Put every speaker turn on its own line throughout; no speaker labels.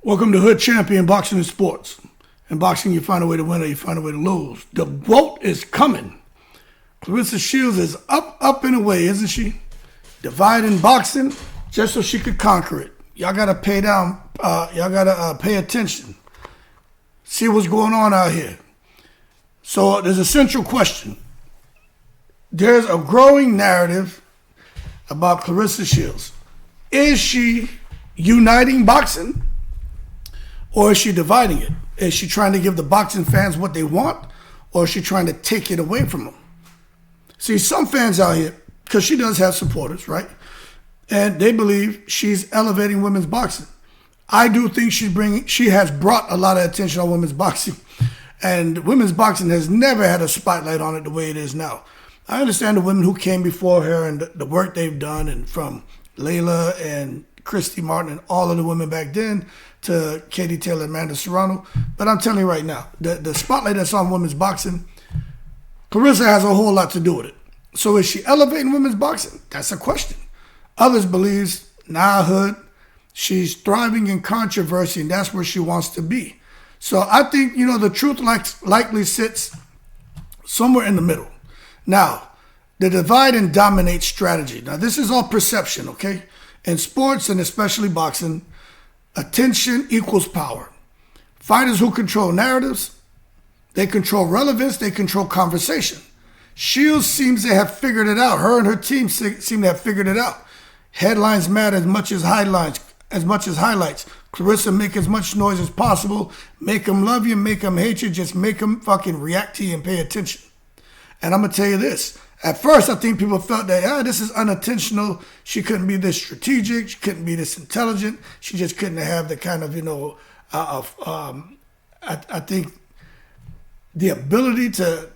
Welcome to Hood Champion Boxing and Sports. In boxing, you find a way to win or you find a way to lose. The vote is coming. Claressa Shields is up and away, isn't she? Dividing boxing just so she could conquer it. Y'all gotta pay down. Y'all gotta pay attention. See what's going on out here. So there's a central question. There's a growing narrative about Claressa Shields. Is she uniting boxing? Or is she dividing it? Is she trying to give the boxing fans what they want? Or is she trying to take it away from them? See, some fans out here, because she does have supporters, right? And they believe she's elevating women's boxing. I do think she has brought a lot of attention on women's boxing. And women's boxing has never had a spotlight on it the way it is now. I understand the women who came before her and the work they've done, and from Layla and Christy Martin and all of the women back then to Katie Taylor and Amanda Serrano. But I'm telling you right now, the spotlight that's on women's boxing, Claressa has a whole lot to do with it. So is she elevating women's boxing? That's a question. Others believe, nah, Hood, she's thriving in controversy and that's where she wants to be. So I think, the truth likely sits somewhere in the middle. Now, the divide and dominate strategy. Now, this is all perception, okay? In sports and especially boxing, attention equals power. Fighters who control narratives, they control relevance, they control conversation. Shields seems to have figured it out. Her and her team seem to have figured it out. Headlines matter as much as highlights. Claressa, make as much noise as possible. Make them love you, make them hate you. Just make them fucking react to you and pay attention. And I'm going to tell you this. At first, I think people felt that, this is unintentional. She couldn't be this strategic. She couldn't be this intelligent. She just couldn't have the kind of, I think the ability to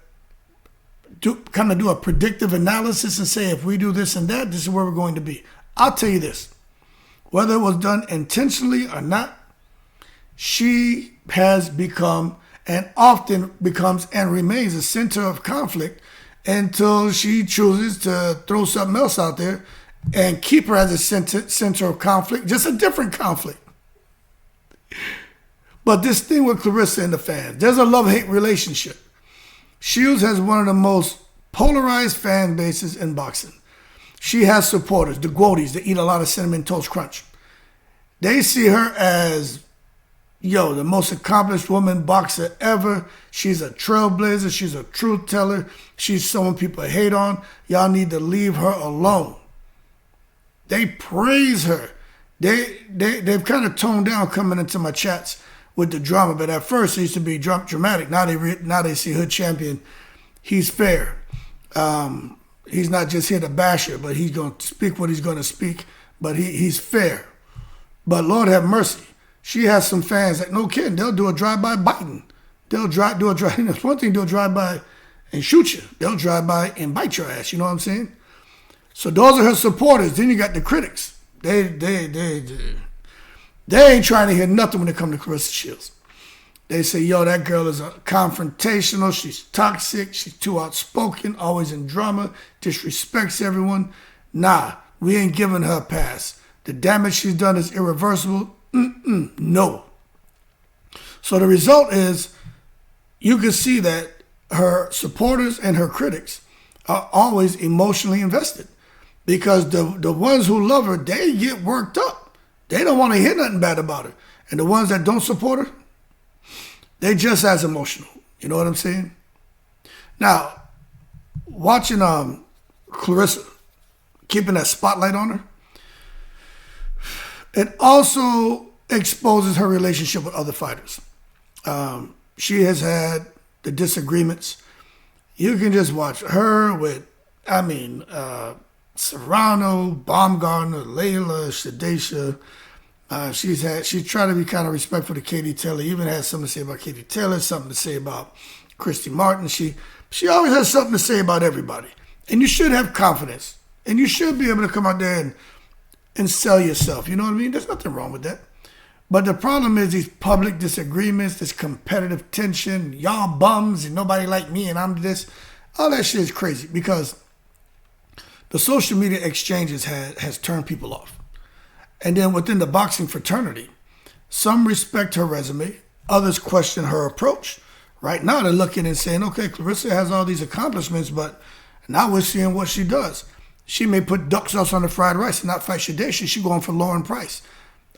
do a predictive analysis and say, if we do this and that, this is where we're going to be. I'll tell you this. Whether it was done intentionally or not, she has become and often becomes and remains a center of conflict until she chooses to throw something else out there and keep her as a center of conflict, just a different conflict. But this thing with Claressa and the fans, there's a love-hate relationship. Shields has one of the most polarized fan bases in boxing. She has supporters, the Dubois, that eat a lot of Cinnamon Toast Crunch. They see her as, the most accomplished woman boxer ever. She's a trailblazer. She's a truth teller. She's someone people hate on. Y'all need to leave her alone. They praise her. They've kind of toned down coming into my chats with the drama. But at first, it used to be dramatic. Now they see Hood Champion. He's fair. He's not just here to bash her, but he's going to speak what he's going to speak. But he's fair. But Lord have mercy. She has some fans that, no kidding, they'll do a drive-by biting. They'll do a drive. It's one thing, do a drive-by and shoot you. They'll drive-by and bite your ass. You know what I'm saying? So those are her supporters. Then you got the critics. They ain't trying to hear nothing when it comes to Claressa Shields. They say, that girl is confrontational. She's toxic. She's too outspoken, always in drama, disrespects everyone. Nah, we ain't giving her a pass. The damage she's done is irreversible. No. So the result is you can see that her supporters and her critics are always emotionally invested because the ones who love her, they get worked up. They don't want to hear nothing bad about her. And the ones that don't support her, they just as emotional. You know what I'm saying? Now, watching Claressa, keeping that spotlight on her, it also exposes her relationship with other fighters. She has had the disagreements. You can just watch her with, Serrano, Baumgardner, Layla, Alycia. She's tried to be kind of respectful to Katie Taylor. Even has something to say about Katie Taylor, something to say about Christy Martin. She always has something to say about everybody. And you should have confidence. And you should be able to come out there and sell yourself. You know what I mean? There's nothing wrong with that. But the problem is these public disagreements, this competitive tension, y'all bums and nobody like me and I'm this. All that shit is crazy because the social media exchanges has turned people off. And then within the boxing fraternity, Some respect her resume, others question her approach. Right now, they're looking and saying, okay, Claressa has all these accomplishments, but now we're seeing what she does. She may put duck sauce on the fried rice and not fight Shadeshi. She's going for Lauren Price.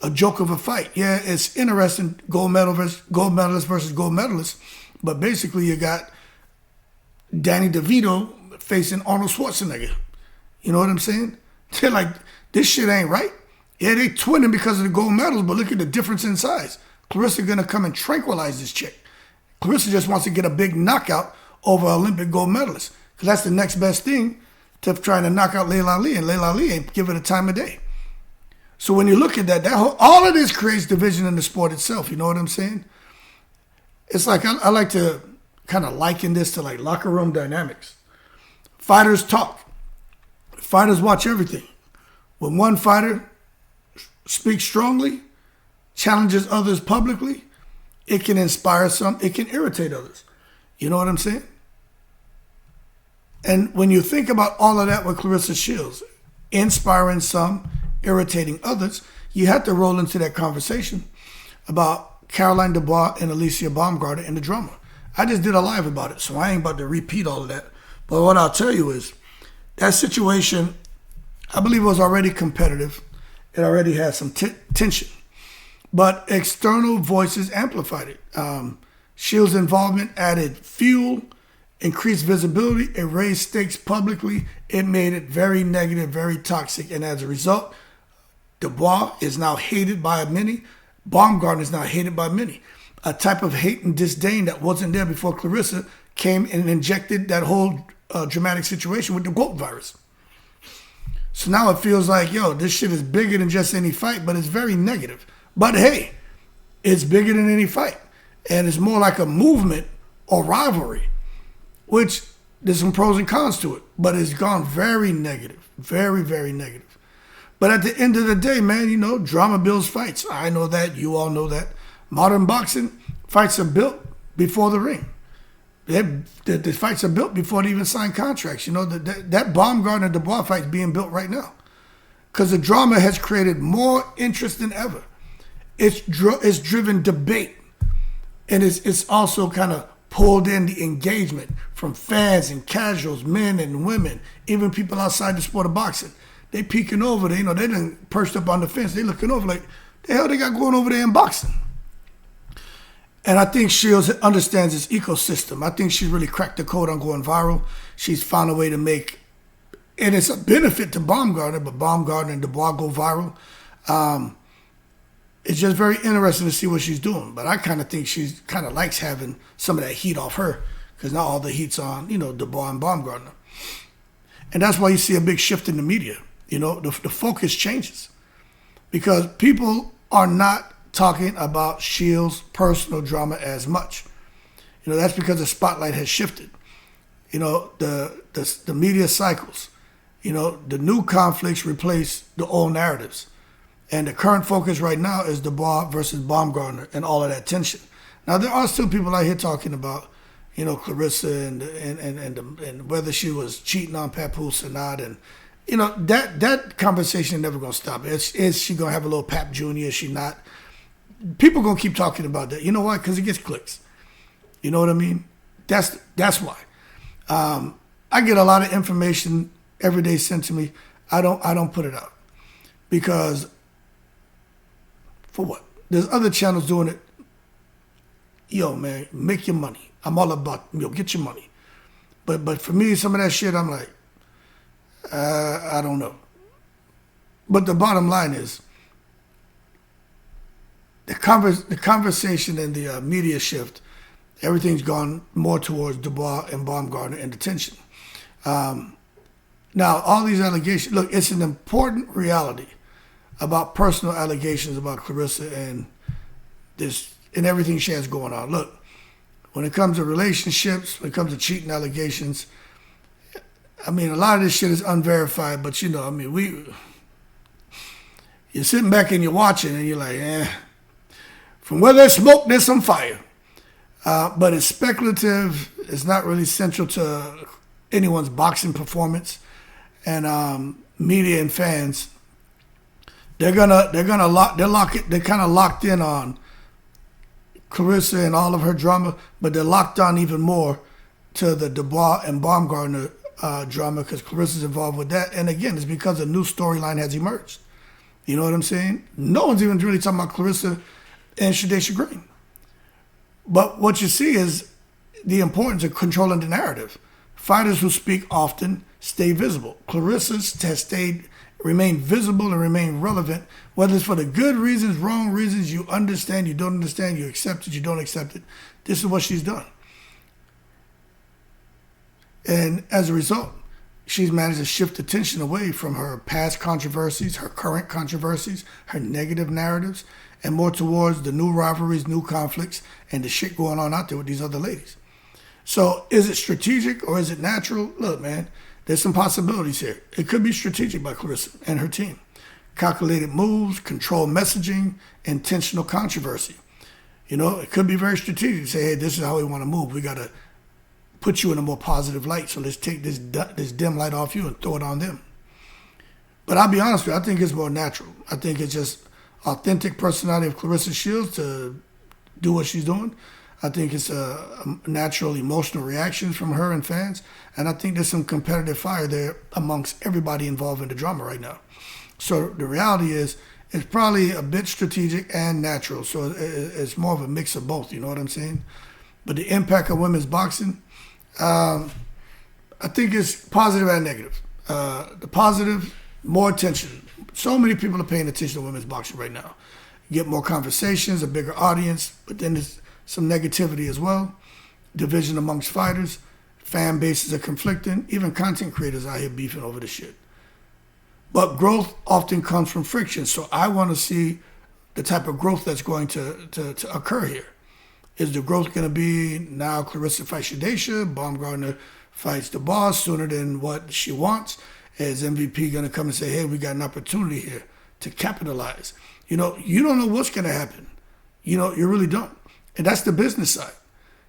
A joke of a fight. Yeah, it's interesting, gold medalist versus gold medalist, but basically you got Danny DeVito facing Arnold Schwarzenegger. You know what I'm saying? They're like, this shit ain't right. Yeah, they twinning because of the gold medals, but look at the difference in size. Claressa gonna come and tranquilize this chick. Claressa just wants to get a big knockout over Olympic gold medalist, because that's the next best thing to trying to knock out Layla Ali, and Layla Ali ain't give it a time of day. So when you look at that all of this creates division in the sport itself. You know what I'm saying? It's like, I like to kind of liken this to like locker room dynamics. Fighters talk. Fighters watch everything. When one fighter speaks strongly, challenges others publicly, it can inspire some, it can irritate others. You know what I'm saying? And when you think about all of that with Claressa Shields, inspiring some, irritating others, you have to roll into that conversation about Caroline Dubois and Alycia Baumgardner and the drama. I just did a live about it, so I ain't about to repeat all of that. But what I'll tell you is, that situation, I believe it was already competitive. It already had some tension. But external voices amplified it. Shields' involvement added fuel, increased visibility, it raised stakes publicly, it made it very negative, very toxic, and as a result, Dubois is now hated by many. Baumgardner is now hated by many. A type of hate and disdain that wasn't there before Claressa came and injected that whole dramatic situation with the goat virus. So now it feels like, yo, this shit is bigger than just any fight, but it's very negative. But hey, it's bigger than any fight. And it's more like a movement or rivalry, which there's some pros and cons to it, but it's gone very negative, very, very negative. But at the end of the day, man, you know, drama builds fights. I know that. You all know that. Modern boxing, fights are built before the ring. The fights are built before they even sign contracts. You know, that Baumgardner-Dubois fight is being built right now because the drama has created more interest than ever. It's driven debate, and it's also kind of pulled in the engagement from fans and casuals, men and women, even people outside the sport of boxing. They peeking over, they done perched up on the fence. They looking over like, the hell they got going over there in boxing? And I think Shields understands this ecosystem. I think she's really cracked the code on going viral. She's found a way to make, and it's a benefit to Baumgardner, but Baumgardner and Dubois go viral. It's just very interesting to see what she's doing. But I kind of think she's kind of likes having some of that heat off her, because now all the heat's on, Dubois and Baumgardner. And that's why you see a big shift in the media. The focus changes because people are not talking about Shields' personal drama as much. That's because the spotlight has shifted. The media cycles. The new conflicts replace the old narratives. And the current focus right now is Dubois versus Baumgardner and all of that tension. Now, there are still people out here talking about, Claressa and whether she was cheating on Papoose or not. And, that conversation is never going to stop. Is she going to have a little Pap Jr.? Is she not? People going to keep talking about that. You know why? Because it gets clicks. You know what I mean? That's why. I get a lot of information every day sent to me. I don't put it out. Because, for what? There's other channels doing it. Yo, man, make your money. I'm all about, get your money. But for me, some of that shit, I'm like, I don't know. But the bottom line is, the conversation and the media shift, everything's gone more towards Dubois and Baumgardner and the tension. Now, all these allegations, look, it's an important reality about personal allegations about Claressa and this and everything she has going on. Look, when it comes to relationships, when it comes to cheating allegations, a lot of this shit is unverified, but you're sitting back and you're watching and you're like, from where there's smoke, there's some fire. But it's speculative. It's not really central to anyone's boxing performance. And media and fans, they're kind of locked in on Claressa and all of her drama, but they're locked on even more to the Dubois and Baumgardner drama because Clarissa's involved with that. And again, it's because a new storyline has emerged. You know what I'm saying? No one's even really talking about Claressa and Shadesha Green. But what you see is the importance of controlling the narrative. Fighters who speak often stay visible. Claressa has remained visible and remain relevant, whether it's for the good reasons, wrong reasons, you understand, you don't understand, you accept it, you don't accept it. This is what she's done. And as a result, she's managed to shift attention away from her past controversies, her current controversies, her negative narratives, and more towards the new rivalries, new conflicts, and the shit going on out there with these other ladies. So is it strategic or is it natural? Look, man, there's some possibilities here. It could be strategic by Claressa and her team. Calculated moves, controlled messaging, intentional controversy. You know, it could be very strategic to say, hey, this is how we want to move. We got to put you in a more positive light. So let's take this dim light off you and throw it on them. But I'll be honest with you, I think it's more natural. I think it's just authentic personality of Claressa Shields to do what she's doing. I think it's a natural emotional reaction from her and fans. And I think there's some competitive fire there amongst everybody involved in the drama right now. So the reality is it's probably a bit strategic and natural. So it's more of a mix of both, you know what I'm saying? But the impact of women's boxing, I think it's positive and negative. The positive, more attention. So many people are paying attention to women's boxing right now. You get more conversations, a bigger audience, but then there's some negativity as well. Division amongst fighters, fan bases are conflicting, even content creators out here beefing over the shit. But growth often comes from friction. So I want to see the type of growth that's going to occur here. Is the growth going to be now Claressa fights Shadesha, Baumgardner fights Dubois sooner than what she wants? Is MVP going to come and say, hey, we got an opportunity here to capitalize? You know, you don't know what's going to happen. You know, you really don't. And that's the business side.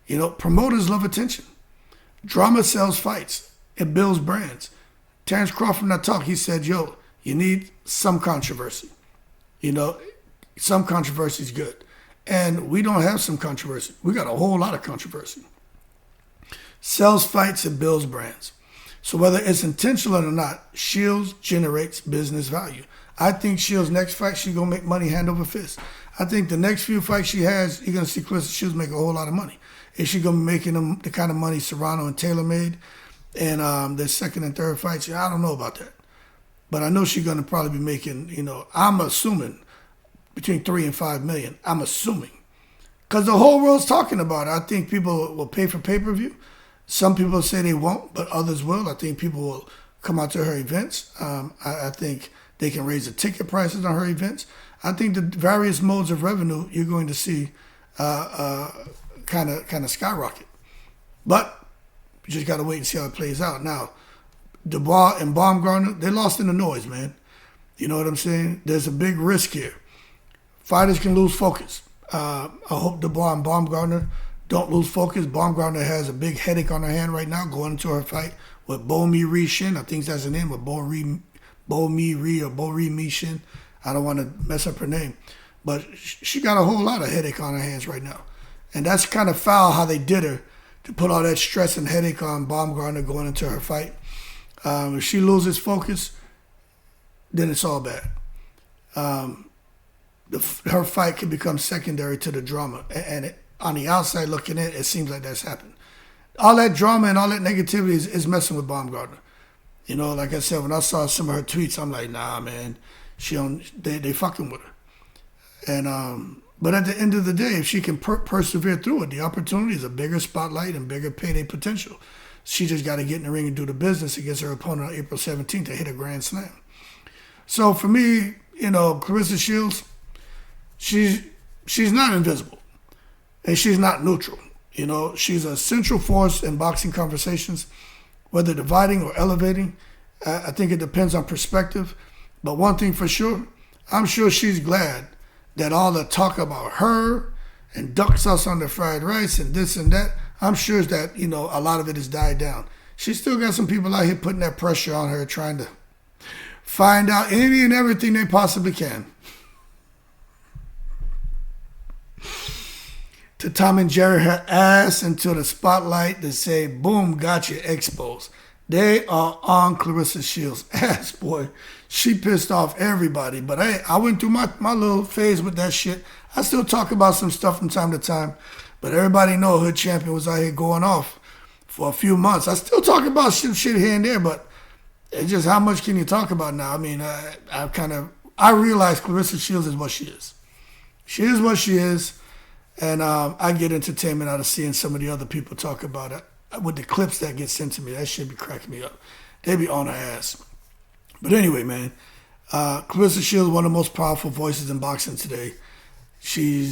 You know, promoters love attention. Drama sells fights. It builds brands. Terrence Crawford in that talk, he said, yo, you need some controversy. You know, some controversy is good. And we don't have some controversy. We got a whole lot of controversy. Sells fights and builds brands. So whether it's intentional or not, Shields generates business value. I think Shields' next fight, she's going to make money hand over fist. I think the next few fights she has, you're going to see Claressa Shields make a whole lot of money. Is she going to be making them the kind of money Serrano and Taylor made? And their second and third fights, I don't know about that. But I know she's going to probably be making, you know, I'm assuming between 3 and 5 million. I'm assuming. Because the whole world's talking about it. I think people will pay for pay-per-view. Some people say they won't, but others will. I think people will come out to her events. I think they can raise the ticket prices on her events. I think the various modes of revenue you're going to see kind of skyrocket. But you just got to wait and see how it plays out. Now, Dubois and Baumgardner, they're lost in the noise, man. You know what I'm saying? There's a big risk here. Fighters can lose focus. I hope Dubois and Baumgardner don't lose focus. Baumgardner has a big headache on her hand right now going into her fight with Bo-Mi Shin. I think that's the name, with Bo-Mi or Bo-Mi Shin. I don't want to mess up her name. But she got a whole lot of headache on her hands right now. And that's kind of foul how they did her to put all that stress and headache on Baumgardner going into her fight. If she loses focus, then it's all bad. Her fight can become secondary to the drama. And on the outside looking in, it seems like that's happened. All that drama and all that negativity is messing with Baumgardner. You know, like I said, when I saw some of her tweets, I'm like, nah, man, they fucking with her. And but at the end of the day, if she can persevere through it, the opportunity is a bigger spotlight and bigger payday potential. She just got to get in the ring and do the business against her opponent on April 17th to hit a grand slam. So for me, you know, Claressa Shields, she's not invisible, and she's not neutral. You know, she's a central force in boxing conversations, whether dividing or elevating. I think it depends on perspective. But one thing for sure, I'm sure she's glad that all the talk about her and duck sauce on the fried rice and this and that, I'm sure that, you know, a lot of it has died down. She's still got some people out here putting that pressure on her, trying to find out any and everything they possibly can. To Tom and Jerry her ass into the spotlight to say, boom, got you exposed. They are on Claressa Shields' ass, boy. She pissed off everybody. But hey, I went through my little phase with that shit. I still talk about some stuff from time to time. But everybody know Hood Champion was out here going off for a few months. I still talk about shit here and there, but it's just how much can you talk about now? I mean, I realize Claressa Shields is what she is. She is what she is. And I get entertainment out of seeing some of the other people talk about it. With the clips that get sent to me, that shit be cracking me up. They be on her ass. But anyway, man, Claressa Shields is one of the most powerful voices in boxing today. She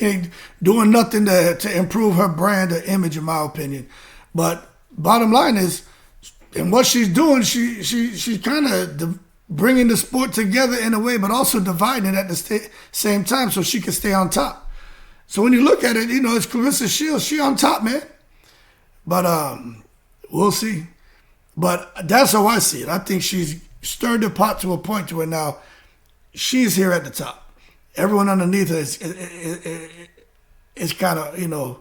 ain't doing nothing to improve her brand or image, in my opinion. But bottom line is, in what she's doing, she's kind of bringing the sport together in a way, but also dividing it at the same time so she can stay on top. So when you look at it, it's Claressa Shields. She on top, man. But we'll see. But that's how I see it. I think she's stirred the pot to a point to where now she's here at the top. Everyone underneath her is kind of,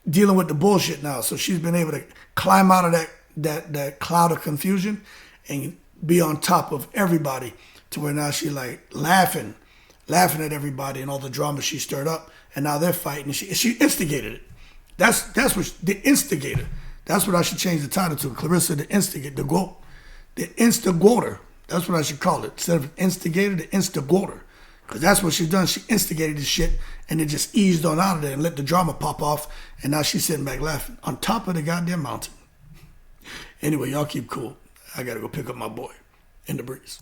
dealing with the bullshit now. So she's been able to climb out of that cloud of confusion and be on top of everybody to where now she's like laughing at everybody and all the drama she stirred up. And now they're fighting. She instigated it. That's what the instigator. That's what I should change the title to. Claressa the Instigate, the GOAT. The Instigwoater. That's what I should call it. Instead of instigator, the Instigwoater. Because that's what she's done. She instigated the shit and it just eased on out of there and let the drama pop off. And now she's sitting back laughing on top of the goddamn mountain. Anyway, y'all keep cool. I got to go pick up my boy in the breeze.